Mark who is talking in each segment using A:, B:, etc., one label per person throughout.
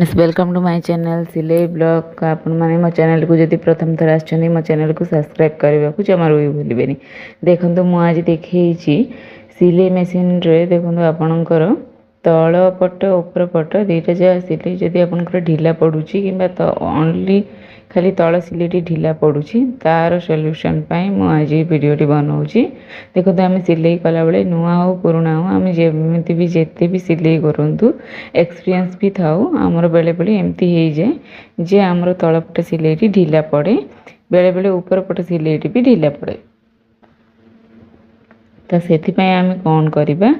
A: Welcome to my channel सिलाई blog. आपण मैंने मो चैनल को जब प्रथम थर आछन मो चैनल को सब्सक्राइब करने को जमार भी भूलें। देखो तो मुझे देखी सिलाई मेसीन रे देखो आपणकर तल पट उपर पट दुईटा जगह सिलाई जदि आपंकर ढिला पड़ू कि ओनली खाली तल सिलाई ढिला पड़ू तार सल्यूशन आज वीडियोटी बनाऊँगी। देखो तो आम सिलाई कला बेले नुआ हो पुराणा हो आम जमी भी जिते भी सिलाई करूँ एक्सपीरियंस भी थाऊ आमर बेले बेले एमती हो जाए जे आमर तलपट सिलाई ढिला पड़े बेले बेले ऊपर पट सिलाई भी ढिला पड़े। तो से आम कौन करवा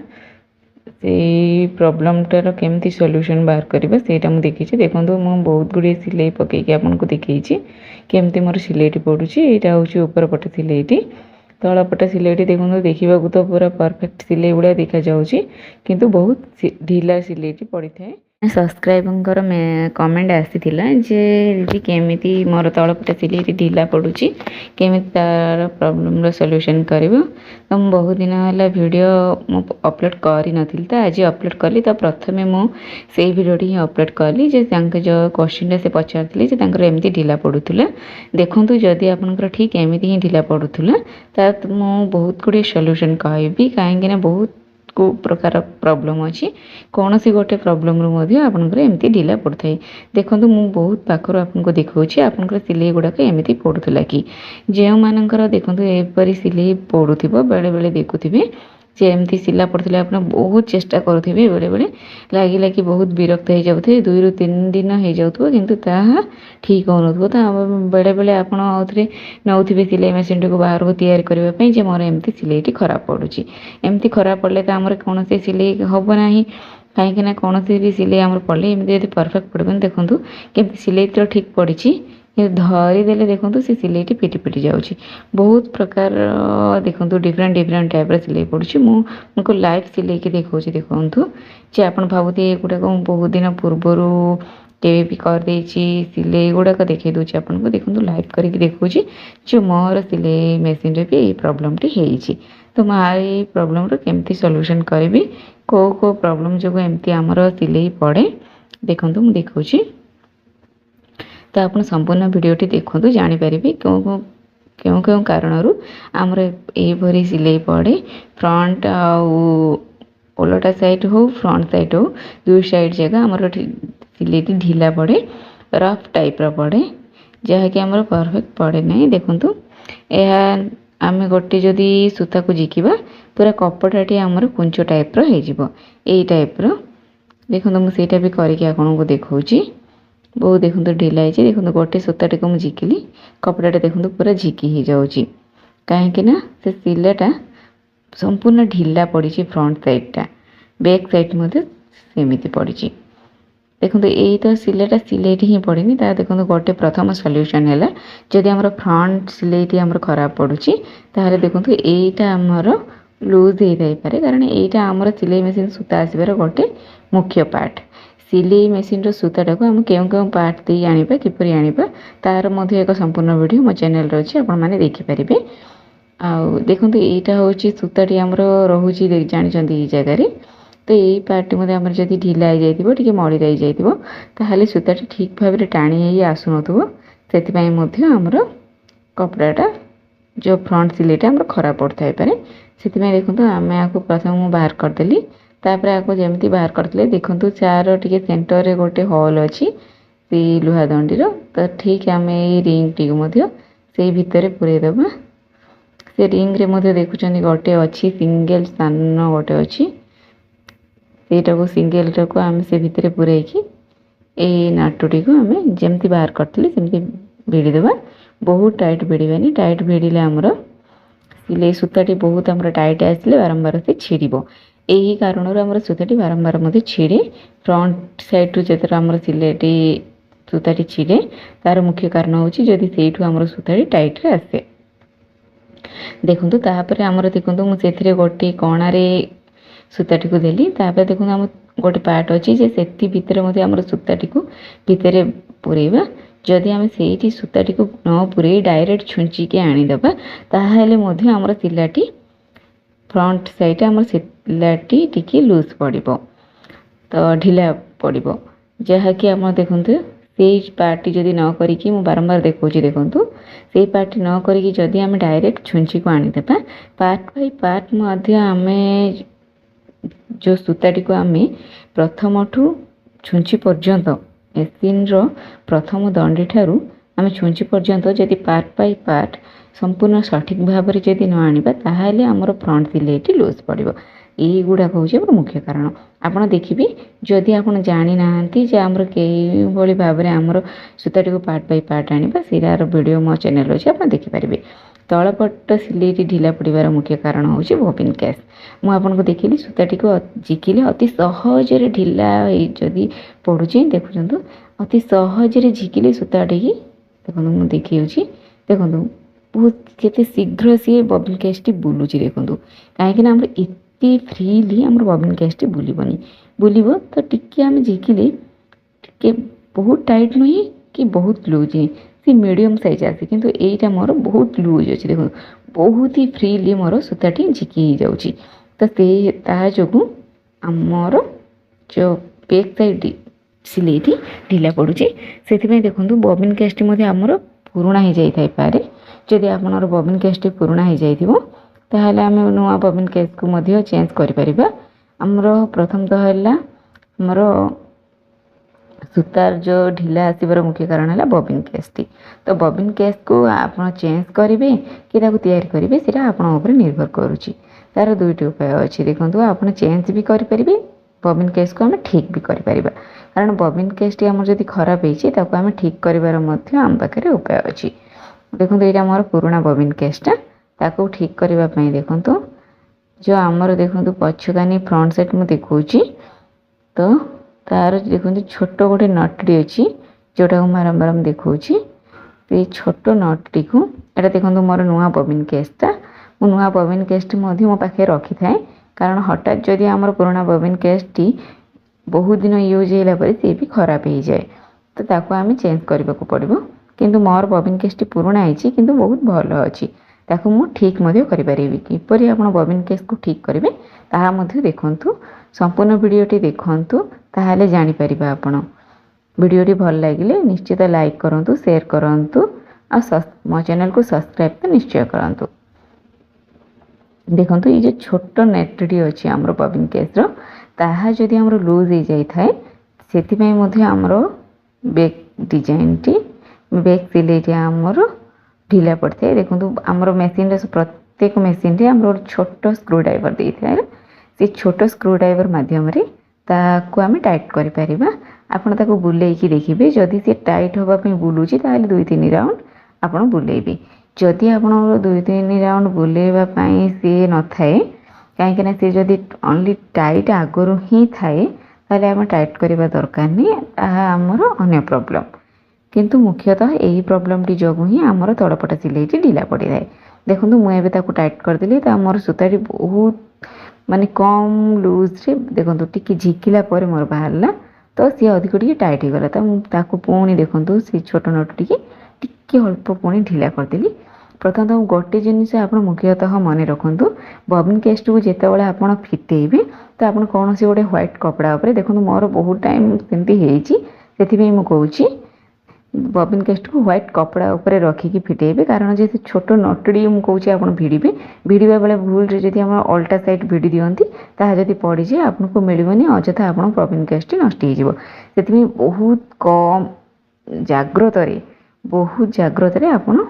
A: से प्रॉब्लमटार केमती सॉल्यूशन बाहर करवा सेटा मुझे देखी। देखो मुझे बहुत गुड़े सिलाई पकईकि आपको देखी केमती मोर सिलाई पड़ू। यहाँ हूँ ऊपर पट सिलाई तलपट सिलाई देखो देखा तो पूरा परफेक्ट सिलाई गुड़ा देखा जाऊँगी किंतु बहुत ढिला सिलाई पड़ी था। सब्सक्राइबर कमेंट आसीथिला जे दीदी केमिति मोर तलपट सिलाई ढिला पड़ुची केमिति तार प्रॉब्लम रो सॉल्यूशन करिवो। तो मु बहुत दिन होला वीडियो मु अपलोड करि नथिल त आज अपलोड कली। तो प्रथमे मु सेही वीडियोटी ही अपलोड कली जे तांके जो क्वेश्चन से पचारथिले जे तांकर एमिति ढिला पड़ुथुला। देखंतु जदि आपनकर ठीक एमिति ही ढिला पड़ुथुला त मु बहुत गुडे सॉल्यूशन कहबी काहेकि ना बहुत को प्रकार प्रॉब्लम अच्छी कौन सी गोटे प्रॉब्लम आपंकर एमती ढिला पड़ता है। देखो मु बहुत पाखर आपको देखा आपंकर सिलाई गुड़ाक एमती पड़ूला कि जो मानकर देखो एपरी सिलाई पड़ू बेले बेले देखुवे जे एमती सिला पड़ता आप बहुत चेष्टा करुवे बेले बेले लगे कि बहुत विरक्त हो जाते 2 ରୁ 3 दिन हो जाऊ किंतु ताहा ठीक हो न तो बेले बेले आप नौथे सिलाई मेसीन को बाहर को तैयारी करने मोर एमती सिलाई खराब पड़ुची। एमती खराब पड़े तो आमर कौन से सिलाई हम ना कहीं कौन भी सिलाई आम पड़े एमती परफेक्ट पड़े देखो केमती सिलाई तो ठीक पड़ी धरीदे देखो से सिलाई पिटी पिटी जाऊँगी बहुत प्रकार देखो डिफरेंट डिफरेंट टाइप सिलाई पड़ी मुझको लाइव सिलाई की देखा देखो जे आप भावुथे गुड़ाक बहुत दिन पूर्वर के भी करदे सिलाई गुड़ाक देखे दूसरी आपको देखो लाइव करके देखा जो मोर सिलाई मेसीन रे भी यही प्रॉब्लम टी होई। तो मुझे प्रॉब्लम रो केमती सॉल्यूशन करी को प्रॉब्लम जो एमती आमर सिलाई पड़े देखो मुझे देखा। तो आप संपूर्ण वीडियोटी देखो जानीपर क्यों क्यों क्यों कारण आमर यही सिलाई पड़े फ्रंट आलोटा साइड हो फ्रंट साइड हो दुई साइड जगह आमर सिलाई ढिला पड़े रफ टाइप पड़े जहाँकि आमर परफेक्ट पड़े ना। देखो यह आम गोटे जदि सूता को जिकिबा पूरा कपड़ाटी आमर कुंच टाइप यही टाइप देखो मुझे भी करके आपको देखा बहुत देखो ढिला है। देखो गोटे सूताटी को मुझे जिकिली कपड़ाटा देखो पूरा झिकी हो जाऊँगी कहीं से सिलाटा संपूर्ण ढिला पड़ी फ्रंट साइडटा बैक साइड सेमती पड़ी। देखो यही तो सिलाईटा सिलाई ही पड़नी देखो गोटे प्रथम सॉल्यूशन है जदि आमर फ्रंट सिलाई आमर खराब पड़ुची ताहले देखो यहीटा आमर लूज हो पारे कारण यहीटा आमर सिलाई मेसीन सूता आसबार गोटे मुख्य पार्ट सिलाई मेसीन सूताटा को आम क्यों क्यों पार्ट दे आनिबा किपरि आनिबा तार मध्य एक संपूर्ण वीडियो मो चैनल रे अछि आपण माने देखि परिबे। आ देखो यहीटा हूँ सूताटी आमर रोचे जानी जगार तो यही पार्टी मध्य आम जब ढिला हो जाए मड़ी रही जाए सूताटी ठीक भाव में टाणी आसुन से आमर कपड़ाटा जो फ्रंट सिलाईटा आमर खराब पड़ता है पारे से देखो आम आपको प्रथम बाहर करदेली तापर आपको जमी बाहर करते देखो चार टी सेंटर रे गोटे होल अच्छी से लुहा दंडीर तो ठीक आम ये रिंग टी से भितर पूरेदबा से रिंग रे देखुं गोटे अच्छी सिंगल सान गोटे अच्छी सेटा को सिंगल को आम से भितर पूरेकी ये नाटुटी को आम जमती बाहर करते सेमती भिड़ीदेवा बहुत टाइट भिड़ानी टाइट भिड़े आमर सिलाई सूताटी बहुत आमर टाइट आसले बारंबार से छिड़ यही कारण आमर सूताटी बारंबार छिड़े फ्रंट साइड रू जो आमर सिलाई सूताटी छिड़े तार मुख्य कारण हूँ जदि से आमर सूताटी टाइट रे आसे। देखो तापर आमर देखो मुझे गोटे कणारे सूताटी को देली तापर देखो आम गोटे पार्ट अच्छी जे से भितर आम सूताटी को भितर पूरेबा जदि आम से सूताटी को न पूरे डायरेक्ट छुंचिके आनीदबा ताहले आमर सिलाटी फ्रंट साइड आमर सिलाटी टिके लूज पड़ो तो ढिला पड़ो जहाँकि आप देखते से पार्टी जदि न करिकी मु बारंबार देखा देखूँ से पार्टी न करिकी जदि आम डायरेक्ट छुंची को आनीदे पार्ट बाय पार्ट आम जो सूताटी को आम प्रथम ठू छुंची पर्यंत मेसीन रो प्रथम दंडी ठारू आम छुंची पर्यंत जदि पार्ट बाय पार्ट संपूर्ण सठिक भाव में जदि न आनिबा ताहाले आमर फ्रंट सिलाईटी लूज पड़ो। यही गुड़ाक हूँ आम मुख्य कारण। आपड़ देखिए जदि आप जानी ना जे आमर कई भाव में आमर सूताटी को पार्ट बाय पार्ट आनिबा सीरार वीडियो मो चैनल अच्छे आप देखिपारे। तलपट सिलाई ढिला पड़ार मुख्य कारण हूँ बॉबिन केस। मुझे देखिली सूताटी को झिकिले अति सहजरे ढिला जदि पड़ुचे देखुं अति सहजरे झिकिले सूताटी देखो मुझे देखी देखो बहुत केते शीघ्र सी बॉबिन केसटी बुलूची देखूँ कहीं एति फ्रीली आम बॉबिन केसटी बुलबनी बुलब तो टिके आम झिकिले टिके बहुत टाइट नुहे कि बहुत लूज है सी मीडियम साइज आसे किंतु एटा मोर बहुत लूज अच्छे देखो बहुत ही फ्रीली मोर सूताटी झिकी हो जाऊँगी तो से ताजू आमर जो बैक साइड सिलाई ढिला पड़ुची से देखूँ बॉबिन केसटी आमर पुराणा हो जाए जदि आपनर बॉबिन केसटी पुराणा हो जाइथिबो ताहाले आमे नुआ बॉबिन केस को मध्य चेंज करि परिबा। हमर प्रथम तो हला हमर सूतार जो ढिला आसीबार मुख्य कारण है बॉबिन केसटी। तो बॉबिन केस को आपन चेंज करेंगे कि तैयारी करेंगे सीटा आपन ऊपर निर्भर करुच्ची। तार दुईटी उपाय अच्छी देखो आपन चेंज भी करेंगे बॉबिन केस को आम ठीक भी करें कारण बॉबिन केसटी आम जब खराब होती आम ठीक करार आम पाखे उपाय अच्छी। देखो यहाँ मोर पुराणा बॉबिन केसटा ताको ठीक करने देखो जो आमर देखो पछकानी फ्रंट साइड में देखी तो तार देखो छोट गोटे नटटी अच्छी जोटा को बारंबार देखा छोट नटटी को यहाँ देखो मोर नुआ बॉबिन केसटा मु नुआ बॉबिन केसटी मो पाखे रखी थाए कारण हठात जदि आमर पुराणा बॉबिन केसटी बहुत दिन यूज होगा सी भी खराब हो जाए तो ताको आम चेंज करने को पड़ो किंतु मोर बॉबिन केसटी पुराणा होती किंतु बहुत भल अच्छी ताकू मु ठीक करें किपरि आप बॉबिन केस को ठीक करेंगे ताहा देखूँ संपूर्ण वीडियोटी देखूँ ताहले जानीपर आपण वीडियोटी भल लगे निश्चित लाइक करूँ शेयर करूँ मो चैनल को सब्सक्राइब तो निश्चय करूँ। देखो ये जो छोट नेटटी अच्छी आमर बॉबिन केस ताहा जदि आमर लूज हो जाए से आमर बैक डिजाइन टी बैक सिलाई आमर ढिला पड़ता है। देखो आमर मेसीन प्रत्येक मेसीन रे आमर छोट स्क्रू ड्राइवर दे था से छोट स्क्रू ड्राइवर मध्यम ताकू आम टाइट कर आपण ताको बुलेकी देखिए जदि से टाइट होगापी बुलूची ताहले 2-3 राउंड आपण बुलेबे जदि आप 2-3 राउंड बुलेवाई सी न थाए कहीं सी जदि ओनली टाइट आगुरी ही थाए ताहले आम टाइट करवा दरकार नहीं आमर अन्य प्रॉब्लम किंतु मुख्यतः यही प्रॉब्लम टी जो ही आमर तलपट सिलाई ढिला पड़ जाए। देखो मुझे टाइट करदेली तो आमर सूताटी बहुत माने कम लूज रे देखो टी झिकिला पर मोर बाहरला तो सी अधिक टी टाइट होगला तो पुणी देखो सी छोट नट टी अल्प पुणी ढिला करदेली। प्रथम तो गोटे जिनिस आप मुख्यतः मन रखु बॉबिन केस को जितेबाला आप फिटेबे तो आप कौन से गोटे व्हाइट कपड़ा उपर देखो मोर बहुत टाइम सेमती होती मुझे बॉबिन केस को व्हाइट कपड़ा ऊपर रखिकी फिटेबे कारण जे छोट नटड़ी मुझे आप भिड़े भिड़ा बेले भूल जब आम अल्टा साइड भिड़ी दिखती जब पड़ जाए आपको मिलनी अजथा आप बॉबिन केसटी नष्ट हो बहुत कम जाग्रत आपड़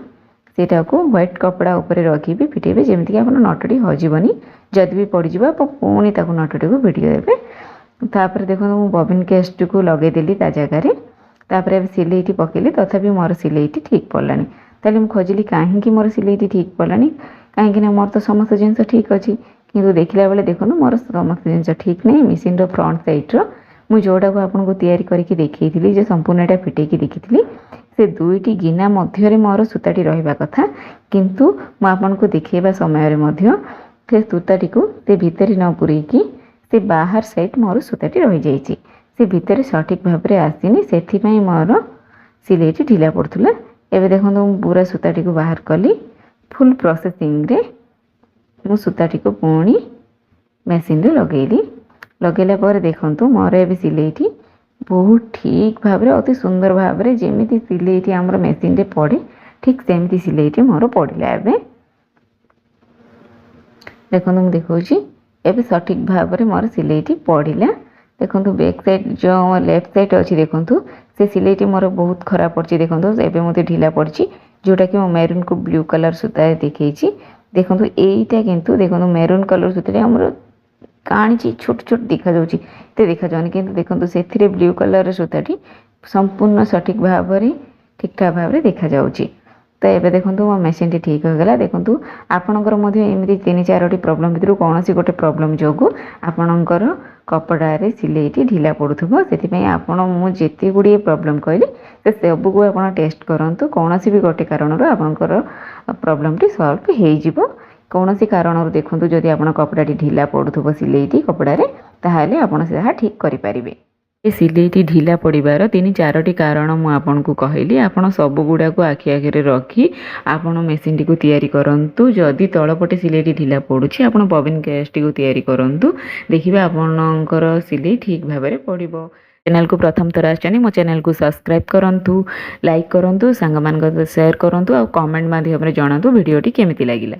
A: सेटा को व्हाइट कपड़ा ऊपर रखी भी फिटेबे जमीक आप नटटी हजबनी जदि भी पड़ जाए पुणी नटटी को भिड़ी देवे। तापर देखो बॉबिन केसटी को लगेदेली ता जगार तापर सिलाई पकेली तथापि मोर सिलाई ठीक पड़लानी ताले मुझे खोजिली कहीं मोर सिलाई ठीक पड़लानी कहीं मोर तो समस्त जिन ठीक अच्छी किंतु देखला बेले देखो मोर समस्त जिन ठीक नहीं मशीन रो फ्रंट साइड रो मु जोड़ा को आपको तैयारी करके देखी जो संपूर्ण एटा फिटेकी देखी से दुईटी गिना मध्य मोर सूताटी रहा कथा किंतु मु आपको देखा समय से सूताटी को से भितर न पूरेकी से बाहर साइड मोर सूताटी रही जाइए से भितर सठिक भाव में आसीनी से मोर सिलाई ढिला पड़ूला। एवं देखो पूरा सूताटी को बाहर कली फुल प्रोसेसिंग रे मु सूताटी को पुणी मेसीन रे लगेली लगेला पर देखो मोर ए सिलाई बहुत ठीक भाव अति सुंदर भाव जमी सिलेटी आम मेसीन रे पड़े ठीक सेमती सिलेटी मोर पड़ा एवं देखो मुझे देखा एवं सठिक भाव में मोर सिलेटी पड़ा देखो बैक साइड जो लेफ्ट साइड अच्छी देखो से सिलेटी मोर बहुत खराब पड़ी देखो एवं मत ढिला पड़ी जोटा कि मेरून को ब्लू कलर सूता देखी देखो यहीटा किंतु देखो मेरून कलर सूता आम काणी छोट छोट देखा जाऊँगी तो देखा जाऊनी कि देखो से ब्लू कलर सूताटी संपूर्ण सठिक भाव में ठीक ठाक भाव में देखा जाऊँगी तो ये देखो मो मेसीन टी ठीक हो गला देखो आपणकर एमती 3-4 प्रोब्लेम भर कौन गोटे प्रोब्लेम जो आपणकर कपड़े सिलेटी ढिला पड़ुव से आपण मुझे गुड़िए प्रोब्लेम कहली से सब को आप टेस्ट करूँ कौन भी गोटे कारण आपणकर प्रोब्लेम टी सॉल्व हो कौन सी कारण देखो जदि आप कपड़ा ढिला पड़ुव सिलेटी कपड़े ताहले आपण से ठीक करें ये सिलेटी ढिला पड़ार 3-4 कारण मुझे कहली आपण सब गुड़ा को आखि आगे रखी आपण मेसीन टी को तैयारी करंतु जदि तलपटे सिलेटी ढिला पड़ुछि आपण बॉबिन केस टी को तैयारी करंतु देखिबे आपणकर सिलाई ठीक भाव में पड़िबो। चैनल को प्रथम थर आछनी मो चैनल को सब्सक्राइब करंतु लाइक करंतु सांग मान शेयर करंतु आ कमेंट माध्यम रे जणातु वीडियो टी केमिति लागिला।